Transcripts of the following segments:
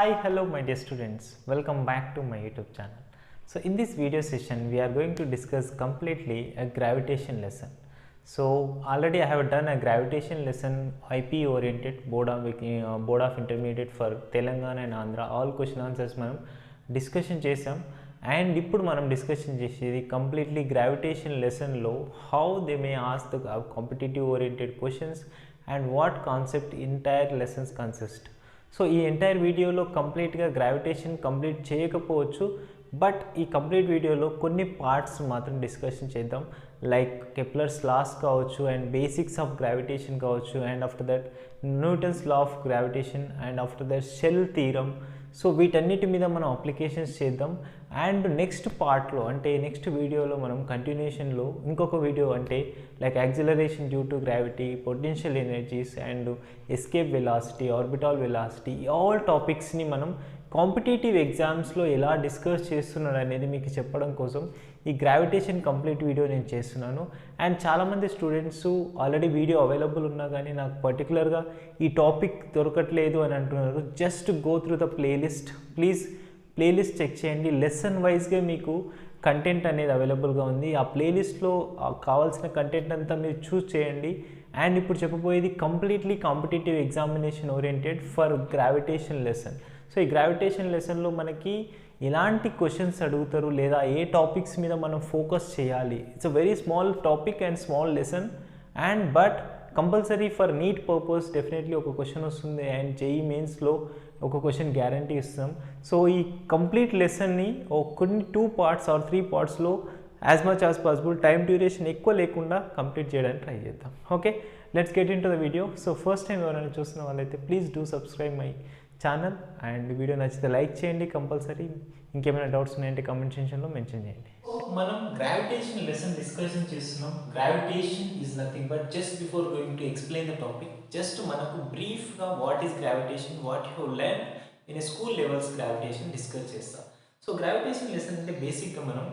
Hi, hello my dear students, welcome back to my YouTube channel. So in this video session we are going to discuss completely a gravitation lesson. So already I have done a gravitation lesson IP oriented board of intermediate for Telangana and Andhra. All question answers మనం discussion చేసాం and ఇప్పుడు మనం discussion చేసేది completely gravitation లెసన్లో how they may ask the competitive oriented questions and what concept entire lessons consist. So ఈ entire వీడియోలో కంప్లీట్గా gravitation complete చేయకపోవచ్చు, బట్ ఈ కంప్లీట్ వీడియోలో కొన్ని పార్ట్స్ మాత్రం డిస్కషన్ చేద్దాం. లైక్ కెప్లర్స్ లాస్ కావచ్చు అండ్ బేసిక్స్ ఆఫ్ గ్రావిటేషన్ కావచ్చు, and after that Newton's law of gravitation, and after that shell theorem. So వీటన్నిటి మీద మనం అప్లికేషన్స్ చేద్దాం. అండ్ నెక్స్ట్ పార్ట్లో అంటే నెక్స్ట్ వీడియోలో మనం కంటిన్యూషన్లో ఇంకొక వీడియో అంటే like acceleration due to gravity, potential energies and escape velocity, orbital velocity, all టాపిక్స్ని మనం కాంపిటేటివ్ ఎగ్జామ్స్లో ఎలా డిస్కస్ చేస్తున్నాడు అనేది మీకు చెప్పడం కోసం ఈ గ్రావిటేషన్ కంప్లీట్ వీడియో నేను చేస్తున్నాను. అండ్ చాలామంది స్టూడెంట్స్ ఆల్రెడీ వీడియో అవైలబుల్ ఉన్నా కానీ నాకు పర్టికులర్గా ఈ టాపిక్ దొరకట్లేదు అని అంటున్నారు. Just go through the playlist, please playlist check చేయండి. లెసన్ వైజ్గా మీకు కంటెంట్ అనేది అవైలబుల్గా ఉంది. ఆ ప్లేలిస్ట్లో కావాల్సిన కంటెంట్ అంతా మీరు చూస్ చేయండి. అండ్ ఇప్పుడు చెప్పబోయేది completely competitive examination oriented for gravitation lesson. So ఈ గ్రావిటేషన్ లెసన్లో మనకి ఎలాంటి క్వశ్చన్స్ అడుగుతారు లేదా ఏ టాపిక్స్ మీద మనం ఫోకస్ చేయాలి. It's a very small topic and small lesson, and but compulsory for NEET purpose definitely ఒక క్వశ్చన్ వస్తుంది. అండ్ జేఈ మెయిన్స్లో ఒక క్వశ్చన్ గ్యారంటీ ఇస్తాం. సో ఈ కంప్లీట్ లెసన్ని కొన్ని 2 పార్ట్స్ ఆర్ 3 పార్ట్స్లో as much as possible time duration ఎక్కువ లేకుండా కంప్లీట్ చేయడానికి ట్రై చేద్దాం. Okay, let's get into the video. So first time ఎవరైనా చూస్తున్న వాళ్ళైతే please do subscribe my channel. And video నచ్చితే లైక్ చేయండి కంపల్సరీ. ఇంకేమైనా డౌట్స్ ఉన్నాయంటే కామెంట్ సెక్షన్లో మెన్షన్ చేయండి. మనం గ్రావిటేషన్ లెసన్ డిస్కషన్ చేస్తున్నాం. Gravitation is nothing but just before going to explain the topic, just మనకు బ్రీఫ్గా what is gravitation, what you learn in school levels gravitation discuss చేస్తాం. సో గ్రావిటేషన్ లెసన్ అంటే బేసిక్గా మనం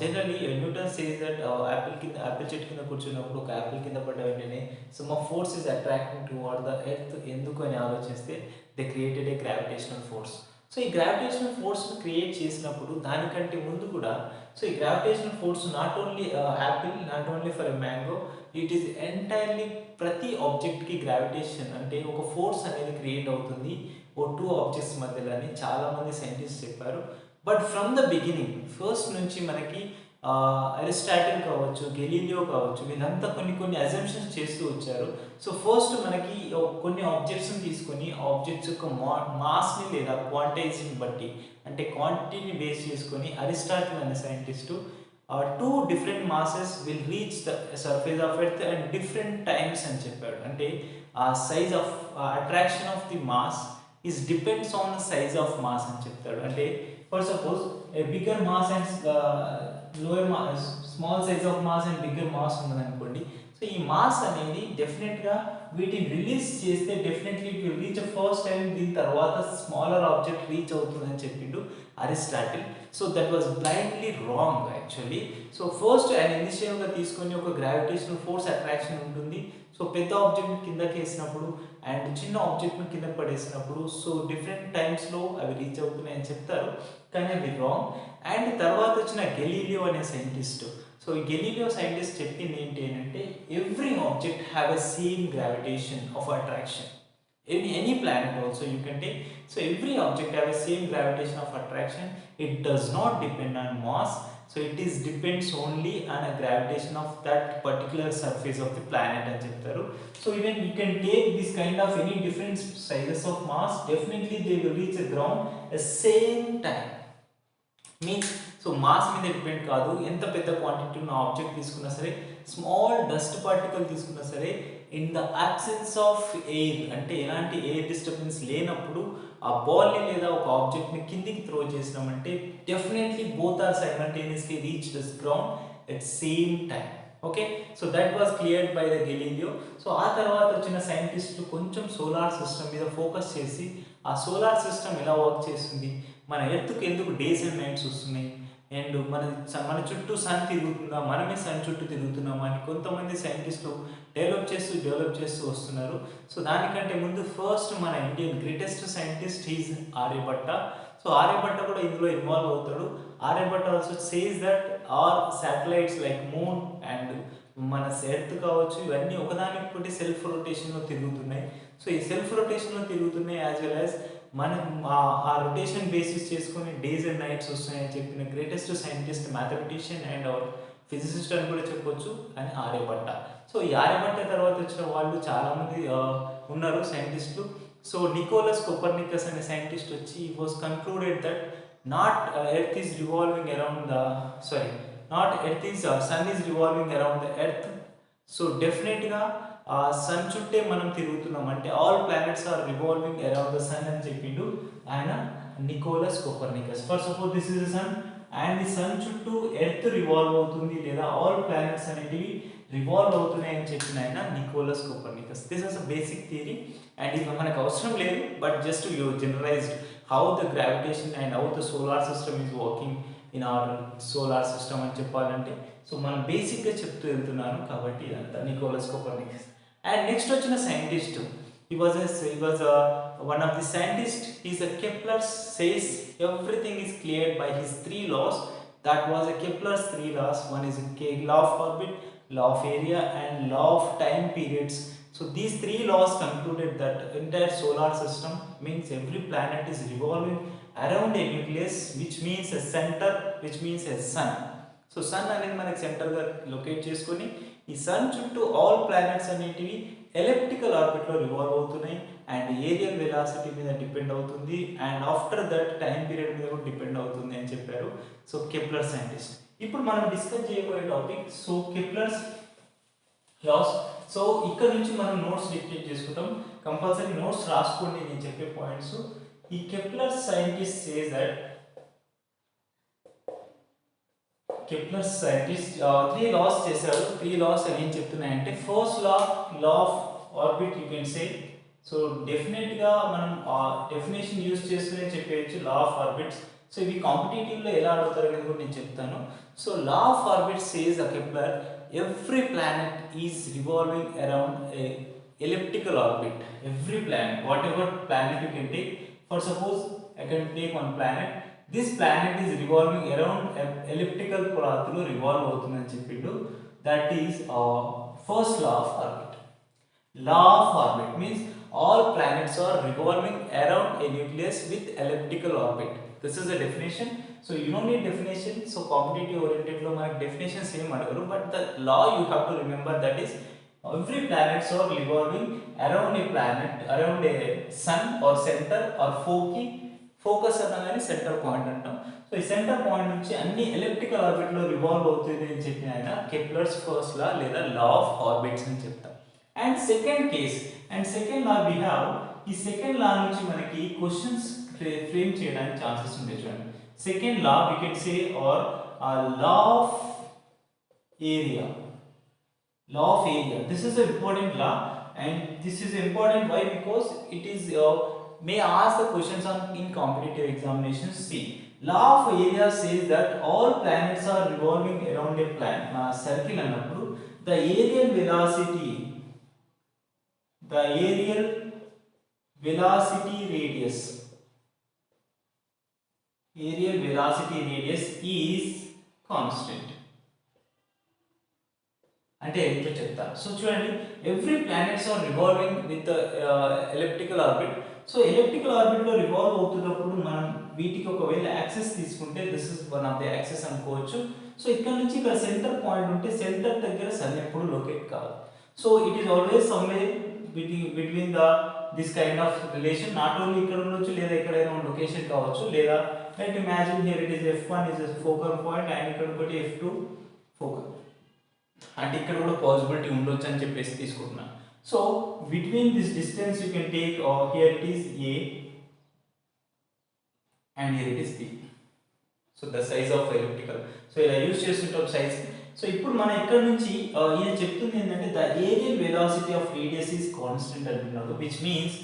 generally Newton says that Apple చెట్టు కింద కూర్చున్నప్పుడు ఒక యాపిల్ కింద పడ్డ వెంటనే some of force is attracting towards the earth ఎందుకు అని ఆలోచిస్తే they created a gravitational force. So ఈ గ్రావిటేషనల్ ఫోర్స్ను క్రియేట్ చేసినప్పుడు దానికంటే ముందు కూడా సో ఈ గ్రావిటేషనల్ force not only Apple, not only for a mango, it is entirely ప్రతి ఆబ్జెక్ట్కి గ్రావిటేషన్ అంటే ఒక ఫోర్స్ అనేది క్రియేట్ అవుతుంది ఓ 2 ఆబ్జెక్ట్స్ మధ్యలో అని చాలామంది సైంటిస్ట్ చెప్పారు. But from the beginning first నుంచి మనకి అరిస్టాటిల్ కావచ్చు, గెలీలియో కావచ్చు, వీళ్ళంతా కొన్ని అజంప్షన్స్ చేస్తూ వచ్చారు. సో ఫస్ట్ మనకి కొన్ని ఆబ్జెక్ట్స్ని తీసుకొని ఆబ్జెక్ట్స్ యొక్క మాస్ని లేదా క్వాంటైజ్ని బట్టి అంటే క్వాంటిటీని బేస్ చేసుకొని అరిస్టాటిల్ అనే scientist 2 different masses will reach the surface of earth and different times అని చెప్పాడు. అంటే ఆ size of attraction of the mass is depends on the size of mass అని చెప్తాడు. అంటే for suppose a bigger mass and lower mass, small size of mass and bigger mass ఉన్నది అనుకోండి. So ఈ మాస్ అనేది డెఫినెట్గా వీటిని రిలీజ్ చేస్తే definitely it will reach first time, దీని తర్వాత స్మాలర్ ఆబ్జెక్ట్ రీచ్ అవుతుందని చెప్పిండు Aristotle. So that was blindly wrong actually. So first ఆయన ఇనిషియల్గా తీసుకొని ఒక గ్రావిటేషనల్ ఫోర్స్ అట్రాక్షన్ ఉంటుంది. సో పెద్ద ఆబ్జెక్ట్ని కిందకి వేసినప్పుడు అండ్ చిన్న ఆబ్జెక్ట్ని కింద పడేసినప్పుడు సో డిఫరెంట్ టైమ్స్లో అవి రీచ్ అవుతున్నాయని చెప్తారు, కానీ అవి రాంగ్. అండ్ తర్వాత వచ్చిన గెలీలియో అనే సైంటిస్ట్, సో ఈ గెలీలియో సైంటిస్ట్ చెప్పింది ఏంటి అంటే every object have a same gravitation of attraction. Any planet also you can take. So every object have a same gravitation of attraction. It does not depend on mass. So it is depends only on a gravitation of that particular surface of the planet and cheptaru. So even you can take this kind of any different sizes of mass, definitely they will reach the ground at same time. Means so mass మీద depend కాదు. ఎంత పెద్ద quantity ఉన్న object తీసుకున్నా సరే, small dust particle తీసుకున్నా సరే, in the absence of air అంటే ఎలాంటి ఎయిర్ డిస్టర్బెన్స్ లేనప్పుడు ఆ బాల్ని లేదా ఒక ఆబ్జెక్ట్ని కిందికి త్రో చేసినామంటే definitely both are simultaneously reach this ground at same time. Okay, so that was cleared by the Galileo. సో ఆ తర్వాత వచ్చిన సైంటిస్టులు కొంచెం సోలార్ సిస్టమ్ మీద ఫోకస్ చేసి ఆ సోలార్ సిస్టమ్ ఎలా వర్క్ చేస్తుంది, మన ఎర్త్కి ఎందుకు డేస్ అండ్ నైట్స్ వస్తున్నాయి, అండ్ మన చుట్టూ సన్ తిరుగుతుందా, మనమే సన్ చుట్టూ తిరుగుతున్నామా అని కొంతమంది సైంటిస్టులు డెవలప్ చేస్తూ వస్తున్నారు. సో దానికంటే ముందు ఫస్ట్ మన Indian greatest scientist is Aryabhatta. So Aryabhatta కూడా ఇందులో ఇన్వాల్వ్ అవుతాడు. Aryabhatta also says that are satellites like moon and మన ఎర్త్ కావచ్చు, ఇవన్నీ ఒకదానికొకటి సెల్ఫ్ రొటేషన్లో తిరుగుతున్నాయి. సో ఈ సెల్ఫ్ రొటేషన్లో తిరుగుతున్నాయి యాజ్ వెల్ యాజ్ మనం ఆ రొటేషన్ బేసిస్ చేసుకొని డేస్ అండ్ నైట్స్ వస్తున్నాయని చెప్పిన greatest scientist, mathematician and hour physicist అని కూడా చెప్పొచ్చు అని ఆర్యభట్ట. సో ఈ ఆర్యభట్ట తర్వాత వచ్చిన వాళ్ళు చాలామంది ఉన్నారు సైంటిస్టులు. సో నికోలస్ కోపర్నికస్ అనే సైంటిస్ట్ వచ్చి was concluded that not earth is revolving around the sun is revolving around the earth. So డెఫినెట్గా సన్ చుట్టే మనం తిరుగుతున్నాం, అంటే all planets are revolving around the sun అని చెప్పిండు ఆయన Nicolas Copernicus. For suppose this is the sun and the sun చుట్టూ earth revolve అవుతుంది లేదా ఆల్ ప్లానెట్స్ అనేటివి రివాల్వ్ అవుతున్నాయి అని చెప్పిన ఆయన Nicolas Copernicus. This is a basic theory and ఇది మనకు అవసరం లేదు, but just you generalised how the gravitation and how the solar system is working in our solar system అని చెప్పాలంటే. సో మనం బేసిక్గా చెప్తూ వెళ్తున్నాను కాబట్టి ఇదంతా నికోలస్ కోపర్నికస్. అండ్ నెక్స్ట్ వచ్చిన scientist, he was one of the scientists. He's a Kepler says everything is cleared by his three laws. That was a Kepler's three laws. One is a law of orbit, law of area and law of time periods. So these three laws concluded that entire solar system means every planet is revolving around a nucleus, which means a center, which means a sun. So sun అనేది మనకి సెంటర్గా locate చేసుకొని ఈ sun చుట్టూ all planets అనేటివి elliptical ఆర్బిట్లో revolve అవుతున్నాయి and areal velocity మీద డిపెండ్ అవుతుంది and after that time period మీద కూడా డిపెండ్ అవుతుంది అని చెప్పారు. So Kepler scientist. ఇప్పుడు మనం డిస్కస్ చేయబోయే topic so Kepler's laws. So ఇక్కడ నుంచి మనం నోట్స్ డిక్టేట్ చేసుకుంటాం, కంపల్సరీ నోట్స్ రాసుకోండి నేను చెప్పే పాయింట్స్. ఈ Kepler scientist says that Kepler scientist three loss చేశారు. త్రీ లాస్ ఏం చెప్తున్నాయంటే first law of orbit you can say. So డెఫినెట్గా మనం డెఫినేషన్ యూజ్ చేసుకునే చెప్పేయచ్చు లా ఆఫ్ ఆర్బిట్స్. సో ఇవి కాంపిటేటివ్లో ఎలా అడుగుతారు అనేది కూడా నేను చెప్తాను. So law of orbit says Kepler every planet is revolving around a elliptical orbit. Every planet, whatever planet you can take, for suppose I can take one planet, this planet is revolving around elliptical pathlo revolve avutundani cheppindu. That is first law of orbit. Law of orbit means all planets are revolving around a nucleus with elliptical orbit. This is a definition. So you don't need definition. So competitive oriented lo manaku definition same adagaru, but the law you have to remember, that is every planets are revolving around a planet, around a sun or center or focus అనగానే centre point అంటాం. So ఈ centre point నుంచి అన్ని elliptical ఆర్బిట్లో revolve అవుతుంది అని చెప్పిన ఆయన కెప్లర్స్ ఫస్ట్ లా లేదా లా ఆఫ్ ఆర్బిట్స్ అని చెప్తాం. And second case and second law we have. ఈ సెకండ్ లా నుంచి మనకి క్వశ్చన్స్ ఫ్రేమ్ చేయడానికి ఛాన్సెస్ ఉంటాయి. చూడండి, second law we can say are law of area. Law of area. This is an important law and this is important why? Because it is may ask the questions on in competitive examinations. See, law of area says that all planets are revolving around a planet circle annappudu the aerial velocity radius is constant. అంటే ఏంటో చెప్తాను. So చూడండి, every planets are revolving with elliptical orbit. So elliptical ఆర్బిట్లో revolve అవుతున్నప్పుడు మనం వీటికి ఒకవేళ axes తీసుకుంటే this is one of the axes అనుకోవచ్చు. సో ఇక్కడ నుంచి ఇక్కడ సెంటర్ పాయింట్ ఉంటే సెంటర్ దగ్గర సన్ ఎప్పుడు లొకేట్ కాదు. So it is always somewhere between this kind of relation. Not only ఇక్కడ ఉండొచ్చు లేదా ఎక్కడైనా లొకేషన్ కావచ్చు, లేదా like imagine here it is F1 is focal point and ఇక్కడ ఒకటి F2 ఫోకల్, అంటే ఇక్కడ కూడా పాసిబిలిటీ ఉండొచ్చు అని చెప్పేసి తీసుకుంటున్నాను. So between this distance you can take here it is A and here it is B. So the size of elliptical. So ఇలా యూజ్ చేస్తుంటాం సైజ్. సో ఇప్పుడు మనం ఇక్కడ నుంచి ఈయన చెప్తుంది ఏంటంటే the areal velocity of radius is constant అంటున్నాడు, which means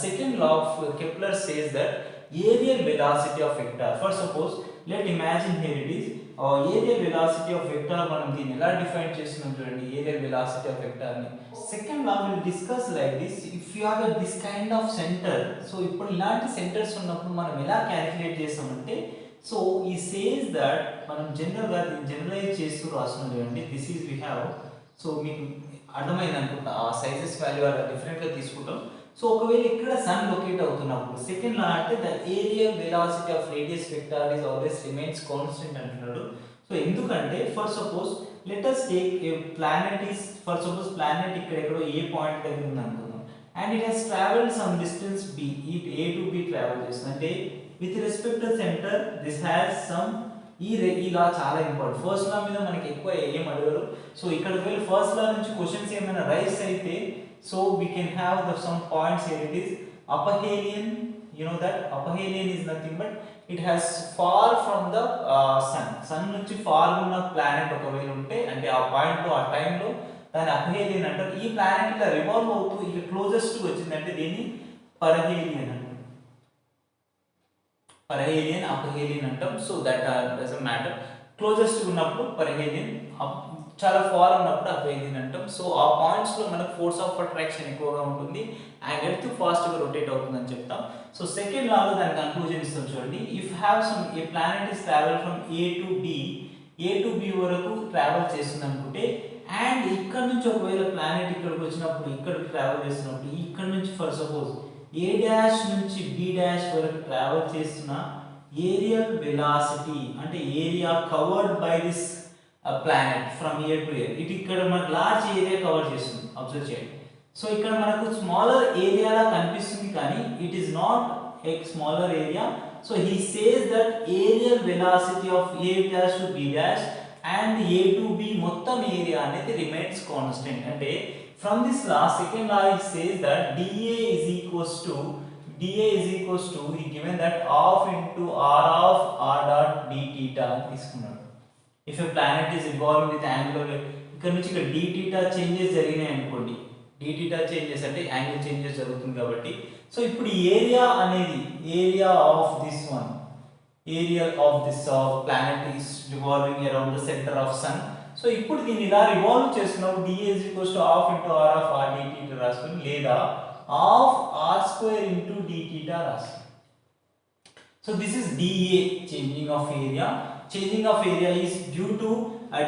second law of Kepler says that aerial velocity of vector. For suppose, let imagine here it is aerial velocity of vector మనం దీన్ని ఎలా డిఫైన్ చేస్తున్నాం చూడండి aerial velocity of vector ని. Second law will discuss like this, if you have this kind of center, so ఇప్పుడు ఇలాంటి centres ఉన్నప్పుడు మనం ఎలా క్యాలిక్యులేట్ చేస్తామంటే, సో ఈ సేస్ దట్ మనం జనరల్గా జనరలైజ్ చేస్తూ రాస్తున్నాం చూడండి, this is we have, so మీకు అర్థమైంది అనుకుంటా, ఆ సైజెస్ వాల్యూ అలా డిఫరెంట్గా తీసుకుంటాం. సో ఒకవేళ ఇక్కడ సన్ లొకేట్ అవుతున్నప్పుడు సెకండ్ లా అంటే the areal velocity of radius vector is always remains constant అంటున్నాడు. సో ఎందుకంటే for suppose let us take a planet is, for suppose planet ఇక్కడ ఎక్కడో ఏ పాయింట్ దగ్గర ఉంది అనుకుందాం, and it has travelled some distance b, ఈ a to b travel చేస్తుంది అంటే with respect to centre this has some, ఈ law చాలా ఇంపార్టెంట్. ఫస్ట్ లా మీద మనకి ఎక్కువ ఏం అడగరు. సో ఇక్కడ ఒకవేళ ఫస్ట్ లా నుంచి క్వశ్చన్స్ ఏమైనా రైస్ అయితే, so we can have some points here. It is aphelion, you know that aphelion is nothing but it has far from the sun నుంచి far ఉన్న planet ఒకవేళ ఉంటే అంటే ఆ పాయింట్ లో ఆ టైం లో దాని అపహేలియన్ అంటారు. ఈ ప్లానెట్ ఇలా రివాల్వ్ అవుతూ ఇక క్లోజెస్ట్ వచ్చిందంటే దీన్ని పరహేలియన్ అంటారు. పరహేలియన్ అపహేలియన్ అంటాం. So that doesn't matter, closest ఉన్నప్పుడు పరహేలియన్, చాలా ఫార్ ఉన్నప్పుడు అపహేలియన్ అంటాం. సో ఆ పాయింట్స్ లో మనకు ఫోర్స్ ఆఫ్ అట్రాక్షన్ ఎక్కువగా ఉంటుంది అండ్ ఎర్త్ ఫాస్ట్ గా రొటేట్ అవుతుందని చెప్తాం. సో సెకండ్ లాలో దాని కన్క్లూజన్ ఇస్తాం చూడండి, if have some A planet is travel from A to B వరకు ట్రావెల్ చేస్తుంది అనుకుంటే, అండ్ ఇక్కడ నుంచి ఒకవేళ ప్లానెట్ ఇక్కడికి వచ్చినప్పుడు ఇక్కడికి ట్రావెల్ చేస్తున్నప్పుడు ఇక్కడ నుంచి ఫర్ సపోజ్ ఏ డాష్ నుంచి బి డాష్ వరకు ట్రావెల్ చేస్తున్న ఏరియల్ వెలాసిటీ అంటే area covered by this planet from year to year, ఇటు ఇక్కడ మనకు లార్జ్ ఏరియా కవర్ చేస్తుంది, అబ్జర్వ్ చేయండి. సో ఇక్కడ మనకు స్మాలర్ ఏరియాలా కనిపిస్తుంది కానీ it is not a smaller area. So he says that areal velocity of A dash to B dash and A to B మొత్తం ఏరియా అనేది రిమైన్స్ కాన్స్టెంట్. అంటే from this law second law it says that dA is equals to he given that half into r of r dot d theta తీసుకున్నాడు. If a planet is involved with angular, ఇక్కడ నుంచి ఇక్కడ d theta changes జరిగినాయి అనుకోండి, d theta changes అంటే angle changes జరుగుతుంది కాబట్టి, so ఇప్పుడు ఏరియా అనేది area of this one, area of this planet is revolving around the centre of sun. So ఇప్పుడు దీన్ని ఇలా రివాల్వ్ చేస్తున్నప్పుడు dA is equals to half into r of r d theta రాసుకొని లేదా half r square into d theta రాసుకొని. So this is dA, changing of area. Changing of area is due to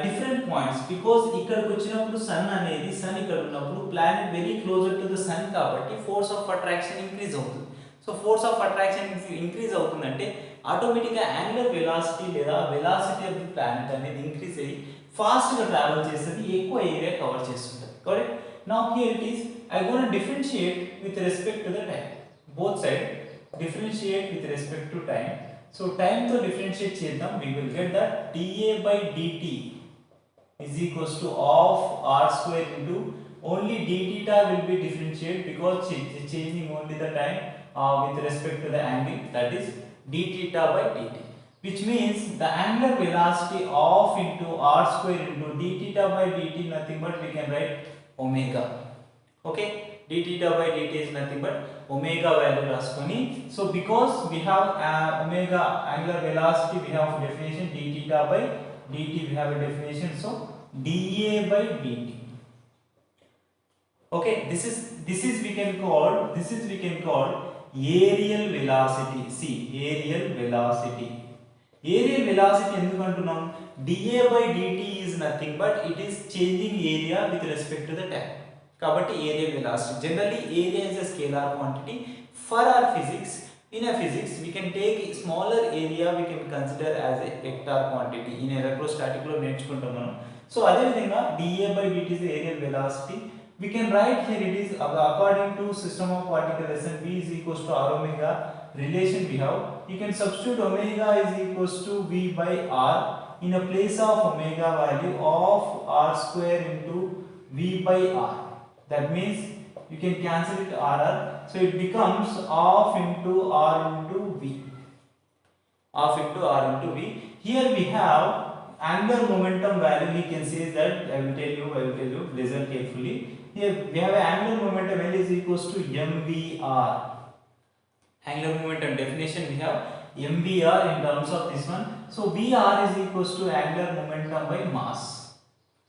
different points because ఇక్కడికి వచ్చినప్పుడు sun అనేది sun ఇక్కడ ఉన్నప్పుడు planet very closer to the sun కాబట్టి force of attraction increase అవుతుంది. So force of attraction increase అవుతుందంటే ఆటోమేటిక్గా angular velocity లేదా వెలాసిటీ ఆఫ్ ది ప్లానెట్ అనేది ఇంక్రీజ్ అయ్యి ఫాస్ట్గా ట్రావెల్ చేస్తుంది, ఎక్కువ ఏరియా కవర్ చేస్తుంటుంది. Correct? Now here it is I gonna differentiate with respect to the time, both side differentiate with respect to time. So time to differentiate చేద్దాం, we will get that dA by dt is equals to half r square into only d theta will be differentiate because changing only the time with respect to the angle, that is d theta by dt, which means the angular velocity of into r square into d theta by dt nothing but we can write omega. Okay, d theta by dt is nothing but omega value రాసుకొని. So because we have omega angular velocity we have definition, d theta by dt we have a definition, so dA by dt. Okay, this is we can call aerial velocity. See, aerial velocity ఎందుకు అంటున్నాం, dA by dt is nothing but it is changing area with respect to the time. కాబట్టి area velocity, generally area is a scalar quantity. For our physics, in a physics we can take smaller area, we can consider as a vector quantity. in electrostatic లో నేర్చుకుంటాం మనం. So అదే విధంగా dA by dt is the aerial velocity. We can write here it is according to system of particle lesson, v is equals to r omega relation we have. You can substitute omega is equals to v by r in a place of omega value of r square into v by r. That means you can cancel it r, so it becomes half into r into v. Half into r into v. Here we have angular momentum value. We can say that I will tell you, listen carefully. Here we have angular momentum L is equals to mvr. angular momentum definition we have mvr in terms of this one. So vr is equals to angular momentum by mass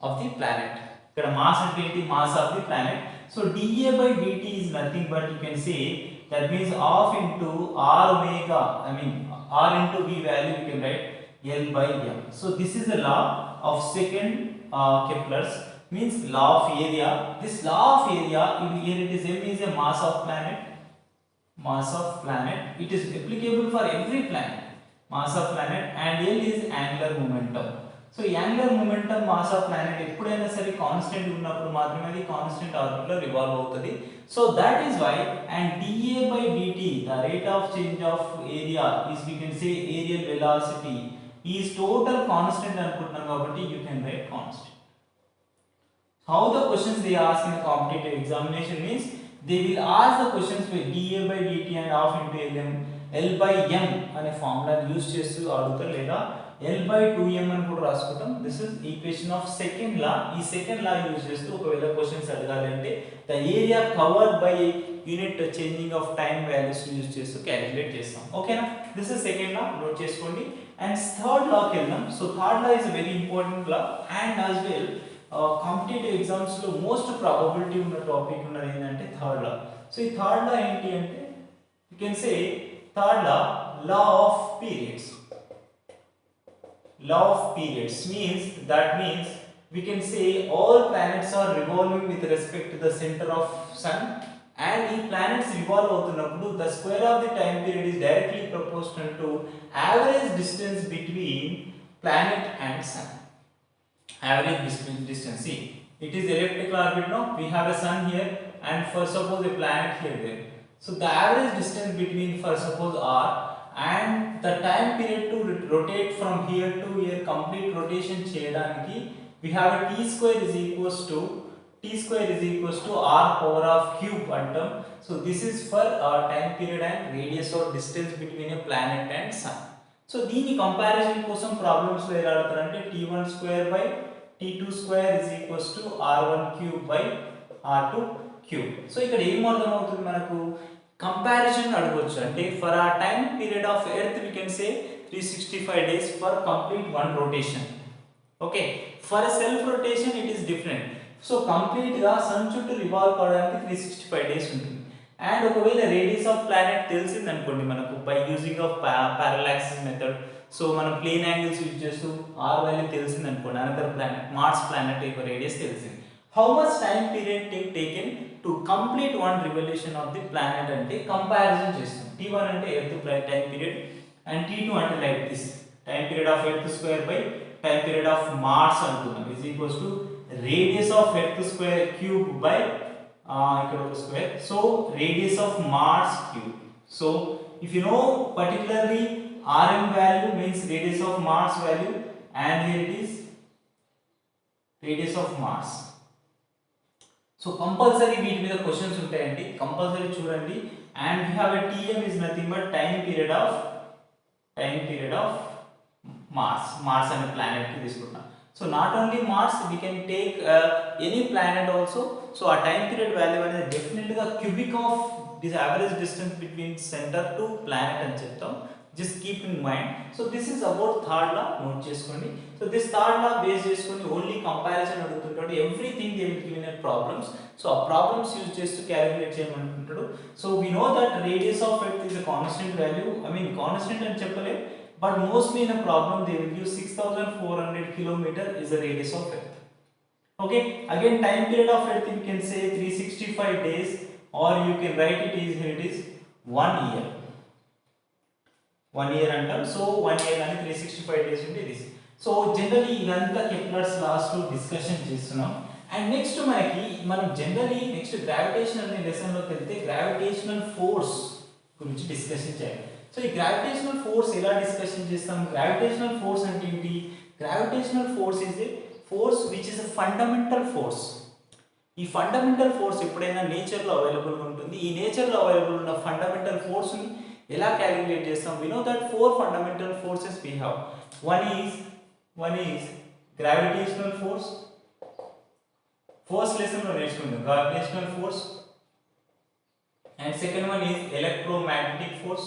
of the planet. Ikkada mass ante enti, mass of the planet. So dA by dt is nothing but you can say that means half into r omega, I mean r into v value you can write L by m. So this is the law of second Kepler's, means law of area. This law of area, here it is m is a mass of planet, mass of planet. It is applicable for every planet, mass of planet, and L is angular momentum. So angular momentum mass of planet ఎప్పుడైనా సరే constant ఉన్నప్పుడు మాత్రమే అది constant orbit లో revolve అవుతుంది. So that is why and dA by dt, the rate of change of area is, we can say, aerial velocity is total constant అనుకుంటున్నాం కాబట్టి you can write constant. How the questions they ask in a competitive examination means they will ask the questions with dA by dt and half into L by m అనే formula use చేస్తూ అడుగుతారు, లేదా L by 2m అని కూడా రాసుకుంటాం. This is equation of second లా. ఈ second లా use చేస్తూ ఒకవేళ క్వశ్చన్స్ అడగాలంటే the area covered by unit changing of time values use చేస్తూ క్యాలిక్యులేట్ చేస్తాం. ఓకేనా, this is second law, note చేసుకోండి. అండ్ థర్డ్ లాకి వెళ్దాం. So third law is very important law and as well competitive exams లో most probability ఉన్న topic ఉన్నది ఏంటంటే third law. So ఈ థర్డ్ లా ఏంటి అంటే you can say third law, law of periods. Law of periods means, that means we can say all planets are revolving with respect to the center of sun, and ఈ planets revolve అవుతున్నప్పుడు the square of the time period is directly proportional to average distance between planet and sun. Average distance, see, it is elliptical orbit, no, we have a sun here and for suppose a planet here there. So the average distance between, for suppose r, and the time period to rotate from here to here, complete rotation cheyadaniki we have a t square is equals to r power of cube antam. So this is for time period and radius or distance between a planet and sun. So దీని comparison కోసం problems లో ఎలా అడుగుతారంటే t1 square by t2 square is equals to r1 cube by r2 cube. So ఇక్కడ ఏం అర్థం అవుతుంది మనకు, comparison అడగొచ్చు. అంటే ఫర్ ఆ time period of earth we can say 365 days for complete one rotation. Okay, for self rotation it is different. So complete గా sun చుట్టూ రివాల్వ్ కావడానికి 365 days ఉంటుంది. అండ్ ఒకవేళ రేడియస్ ఆఫ్ ప్లానెట్ తెలిసింది అనుకోండి మనకు by using of parallax method. So మనం plane angles use చేస్తూ ఆర్ వాల్యూ తెలిసింది అనుకోండి, అనదర్ ప్లానెట్ మార్స్ ప్లానెట్ యొక్క రేడియస్ తెలిసింది. How much time period taken to complete one revolution of the planet ante comparison chestam. T1 ante earth time period and T2 ante like this, time period of earth square by time period of Mars antunnam is equals to radius of earth square cube by ikkada oka square, so radius of Mars cube. So if you know particularly Rm value means radius of Mars value, and here it is radius of Mars. So compulsory వీటి మీద questions ఉంటాయండి, compulsory చూడండి. And we have a TM is nothing but time period of Mars అనే planet కి తీసుకుంటాం. So not only Mars, we can take any planet also. So ఆ time period value అనేది definite గా cubic of this average distance between centre to planet అని చెప్తాం. just keep in mind. So this is about third law, note చేసుకోండి. So this third law base చేసుకొని only comparison అడుగుతుంటాడు, everything they will give in a problems. So a problems use చేస్తూ calculate చేయమంటుంటాడు. So we know that radius of earth is a constant value, I mean constant అని చెప్పలేదు, but mostly in a problem they will give 6400 kilometer is the radius of earth. Okay, again time period of earth you can say 365 days, or you can write it is, here it is 1 year. 1 year అంటాం. So 1 year అని 365 days ఉంటే ఇది. So generally ఇదంతా Kepler's loss లో discussion చేస్తున్నాం. And next మనం generally next gravitational అనే lesson లోకి వెళ్తే గ్రావిటేషనల్ ఫోర్స్ గురించి డిస్కషన్ చేయాలి. సో ఈ గ్రావిటేషనల్ ఫోర్స్ ఎలా డిస్కషన్ చేస్తాం? గ్రావిటేషనల్ ఫోర్స్ అంటే ఏంటి? Gravitational force is a force which is a fundamental force. ఈ ఫండమెంటల్ ఫోర్స్ ఎప్పుడైనా నేచర్లో అవైలబుల్గా ఉంటుంది. ఈ నేచర్లో అవైలబుల్ ఉన్న ఫండమెంటల్ ఫోర్స్ని ఎలా క్యాలిక్యులేట్ చేస్తాం? we know that 4 fundamental forces we have. one is gravitational force. First lesson లో నేర్చుకుందాం gravitational force. and second one is electromagnetic force.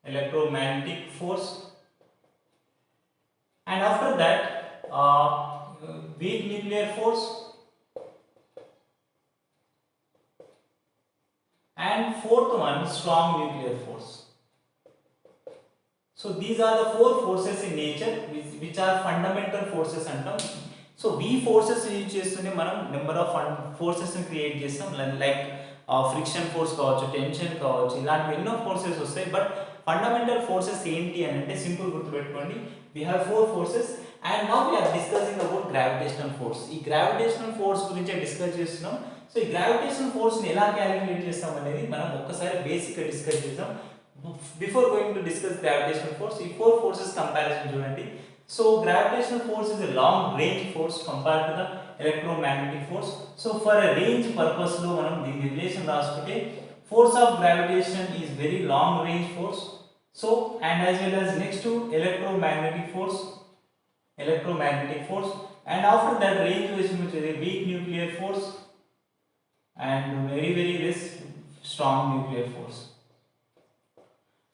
Electromagnetic force. And after that weak nuclear force, and fourth one strong nuclear force. So these are the four forces in nature which are fundamental forces అంటాం. So we forces use చేస్తూనే మనం number of ఫోర్సెస్ని create చేస్తాం. Like friction force కావచ్చు, tension కావచ్చు, ఇలాంటివి ఎన్నో forces వస్తాయి. But fundamental forces ఏంటి అని అంటే సింపుల్ గుర్తుపెట్టుకోండి, we have four forces. And now we're discussing about gravitational force. ఈ గ్రావిటేషనల్ ఫోర్స్ గురించి డిస్కస్ చేస్తున్నాం. సో ఈ గ్రావిటేషనల్ ఫోర్స్ని ఎలా క్యాలిక్యులేట్ చేస్తాం అనేది మనం ఒక్కసారి బేసిక్గా డిస్కస్ చేద్దాం. Before going to discuss gravitational force, ఈ ఫోర్ ఫోర్సెస్ కంపారిజన్ చూడండి. So gravitational force is a long range force compared to the electromagnetic force. So for a range purpose lo manam din relation raskunte force of gravitation is very long range force. So and as well as next to electromagnetic force, and after that range which is a weak nuclear force and very less strong nuclear force.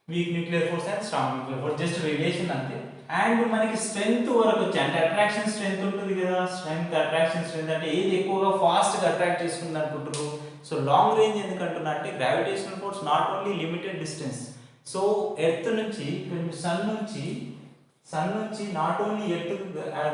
Weak nuclear force and strong nuclear force, just relation ante. And మనకి strength వరకు వచ్చి అంటే attraction strength ఉంటుంది కదా, strength attraction strength అంటే ఏది ఎక్కువగా ఫాస్ట్గా అట్రాక్ట్ చేసుకుంది అనుకుంటారు. సో లాంగ్ రేంజ్ ఎందుకంటున్నా అంటే gravitational force not only limited distance. So earth నుంచి సన్ నుంచి not only earth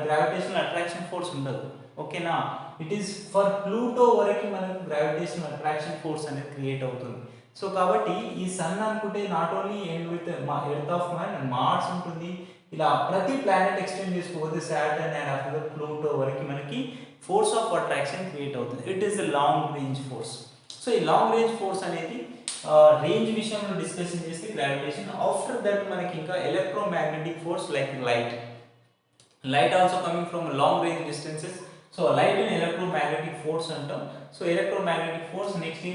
gravitational attraction force ఉండదు, ఓకేనా. ఇట్ ఈస్ ఫర్ ప్లూటో వరకు మనకు గ్రావిటేషనల్ అట్రాక్షన్ ఫోర్స్ అనేది క్రియేట్ అవుతుంది. సో కాబట్టి ఈ సన్ అనుకుంటే not only end with earth of Mars ఉంటుంది, ఇలా ప్రతి ప్లానెట్ ఎక్స్టెండ్ చేసుకోకపోతే సాటర్న్ అండ్ ఆఫ్టర్ ప్లూటో వరకు మనకి ఫోర్స్ ఆఫ్ అట్రాక్షన్ క్రియేట్ అవుతుంది. It is a long range force. So ఈ లాంగ్ రేంజ్ ఫోర్స్ అనేది రేంజ్ విషయంలో డిస్కషన్ చేస్తే గ్రావిటేషన్. ఆఫ్టర్ దట్ మనకి ఇంకా electromagnetic force like light also coming from long range distances. So light and electromagnetic force అంటాం. So electromagnetic force. Next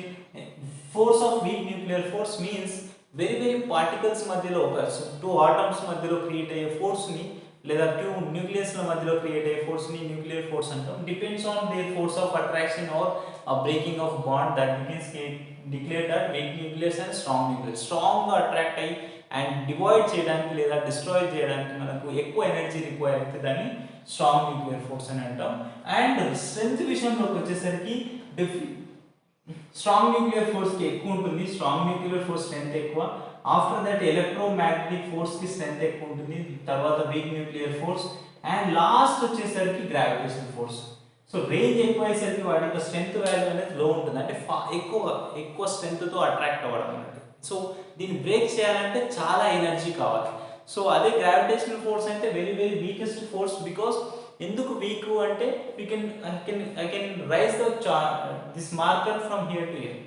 force of weak nuclear force means very particles మధ్యలో two atoms మధ్యలో create అయ్యే ఫోర్స్ని లేదా two న్యూక్లియస్ల మధ్యలో create అయ్యే ఫోర్స్ని న్యూక్లియర్ ఫోర్స్ అంటాం. Depends on their force of attraction or breaking of bond that we can declare that weak nucleus and strong nucleus. స్ట్రాంగ్గా అట్రాక్ట్ అయ్యి అండ్ డివైడ్ చేయడానికి లేదా డిస్ట్రాయ్ చేయడానికి మనకు ఎక్కువ ఎనర్జీ రిక్వైర్ అయితే దాన్ని స్ట్రాంగ్ న్యూక్లియర్ ఫోర్స్ అని అంటాం. అండ్ స్ట్రెంగ్త్ విషయంలోకి వచ్చేసరికి స్ట్రాంగ్ న్యూక్లియర్ ఫోర్స్కి ఎక్కువ ఉంటుంది, స్ట్రాంగ్ న్యూక్లియర్ ఫోర్స్ స్ట్రెంత్ ఎక్కువ. ఆఫ్టర్ దట్ ఎలక్ట్రోమాగ్నెటిక్ ఫోర్స్కి స్ట్రెంత్ ఎక్కువ ఉంటుంది, తర్వాత week nuclear force, and last వచ్చేసరికి గ్రావిటేషనల్ ఫోర్స్. సో రేంజ్ ఎక్కువ అయ్యేసరికి వాటి యొక్క స్ట్రెంత్ వాల్యూ అనేది లో ఉంటుంది, అంటే ఎక్కువ స్ట్రెంత్తో అట్రాక్ట్ అవ్వడం అన్నట్టు. సో దీన్ని బ్రేక్ చేయాలంటే చాలా ఎనర్జీ కావాలి. సో అదే గ్రావిటేషనల్ ఫోర్స్ అయితే వెరీ వీకెస్ట్ ఫోర్స్. బికాస్ ఎందుకు వీక్ అంటే I can raise this marker from here to here.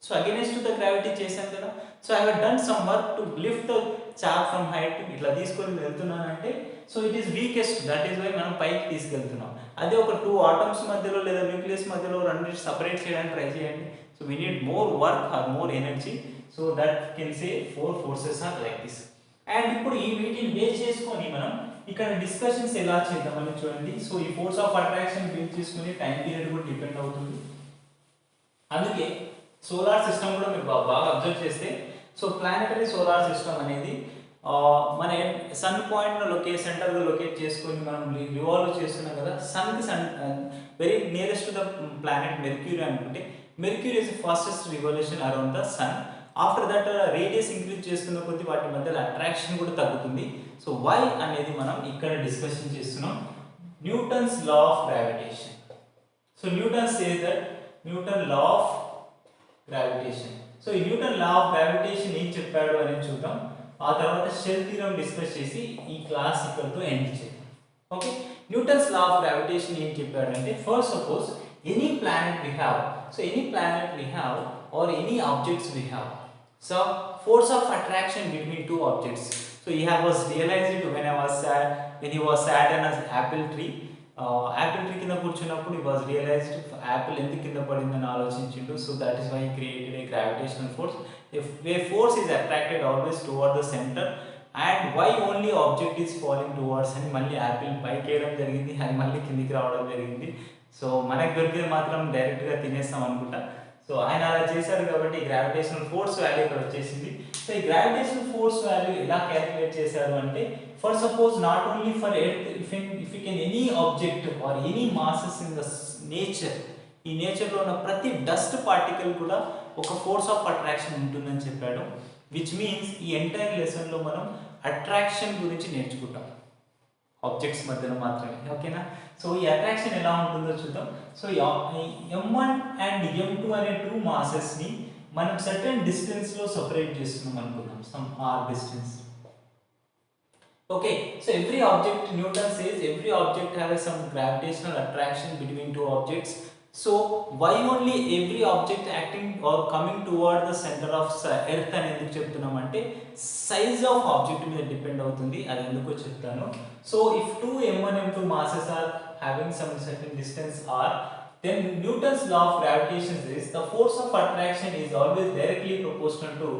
So against to the gravity చేశాను కదా. So I have done some work to lift the charge from height. ఇట్లా తీసుకొని వెళ్తున్నానంటే so it is weakest, that is why మనం పైకి తీసుకెళ్తున్నాం. అదే ఒక టూ ఆటమ్స్ మధ్యలో లేదా న్యూక్లియస్ మధ్యలో రెండు సపరేట్ చేయడానికి ట్రై చేయండి. So we need more work or more energy. So that can say four forces are like this. And ఇప్పుడు ఈ వీటిని బేస్ చేసుకొని మనం ఇక్కడ డిస్కషన్స్ ఎలా చేద్దామని చూడండి. సో ఈ ఫోర్స్ ఆఫ్ అట్రాక్షన్ బేస్ చేసుకుని టైం పీరియడ్ కూడా డిపెండ్ అవుతుంది. అందుకే సోలార్ సిస్టమ్ కూడా మీరు బాగా అబ్జర్వ్ చేస్తే సో ప్లానెటరీ సోలార్ సిస్టమ్ అనేది మన సన్ పాయింట్ సెంటర్గా లొకేట్ చేసుకొని మనం రివాల్వ్ చేస్తున్నాం కదా. సన్కి very nearest to the planet Mercury అనుకుంటే Mercury is fastest revolution around the sun. After that radius increase చేస్తున్న కొద్దీ వాటి మధ్యలో అట్రాక్షన్ కూడా తగ్గుతుంది. సో వై అనేది మనం ఇక్కడ డిస్కషన్ చేస్తున్నాం. Newton's law of gravitation. So Newton says that Newton law of gravitation. So ఈ న్యూటన్ లా ఆఫ్ గ్రావిటేషన్ ఏం చెప్పాడు అనేది చూద్దాం. ఆ తర్వాత షెల్ థియరం డిస్కస్ చేసి ఈ క్లాస్ ఇక్కడతో ఎండ్ చేద్దాం. Okay, Newton's law of gravitation ఏం చెప్పాడంటే first suppose any planet we have, so any planet we have or any objects we have, so force of attraction between two objects. So he was realized when he was sat on an apple tree. Apple tree కింద కూర్చున్నప్పుడు he was realized apple ఎందుకు కింద పడిందని ఆలోచించిండు. So that is why he created a gravitational force. If a force is attracted always toward the center and why only object is falling towards అని మళ్ళీ Apple పైకి వేయడం జరిగింది, అది మళ్ళీ కిందికి రావడం జరిగింది. సో మనకు దొరికేది మాత్రం డైరెక్ట్గా తినేస్తాం అనుకుంటా. సో ఆయన అలా చేశారు కాబట్టి గ్రావిటేషనల్ ఫోర్స్ వాల్యూ ఇక్కడ వచ్చేసింది. సో ఈ గ్రావిటేషనల్ ఫోర్స్ వాల్యూ ఎలా క్యాలిక్యులేట్ చేశారు అంటే, for suppose not only for earth, if you can any object or any masses in the nature, ఈ నేచర్లో ఉన్న ప్రతి డస్ట్ పార్టికల్ కూడా ఒక ఫోర్స్ ఆఫ్ అట్రాక్షన్ ఉంటుందని చెప్పాడు. విచ్ మీన్స్ ఈ ఎంటైర్ లెసన్లో మనం అట్రాక్షన్ గురించి నేర్చుకుంటాం, ఆబ్జెక్ట్స్ మధ్యలో మాత్రమే. ఓకేనా? సో ఈ అట్రాక్షన్ ఎలా ఉంటుందో చూద్దాం. సో m1 అండ్ m2 అనే టూ మాసెస్ని మనం సర్టెన్ డిస్టెన్స్లో సపరేట్ చేస్తున్నాం అనుకుందాం, some r distance. Okay, so every object, Newton says every object have some gravitational attraction between two objects. So why only every object acting or coming toward the center of earth అని ఎందుకు చెప్తున్నాం అంటే, size of object మీద depend అవుతుంది, అది ఎందుకో చెప్తాను. So if two m1 m2 masses are having some certain distance r, then Newton's law of gravitation says the force of attraction is always directly proportional to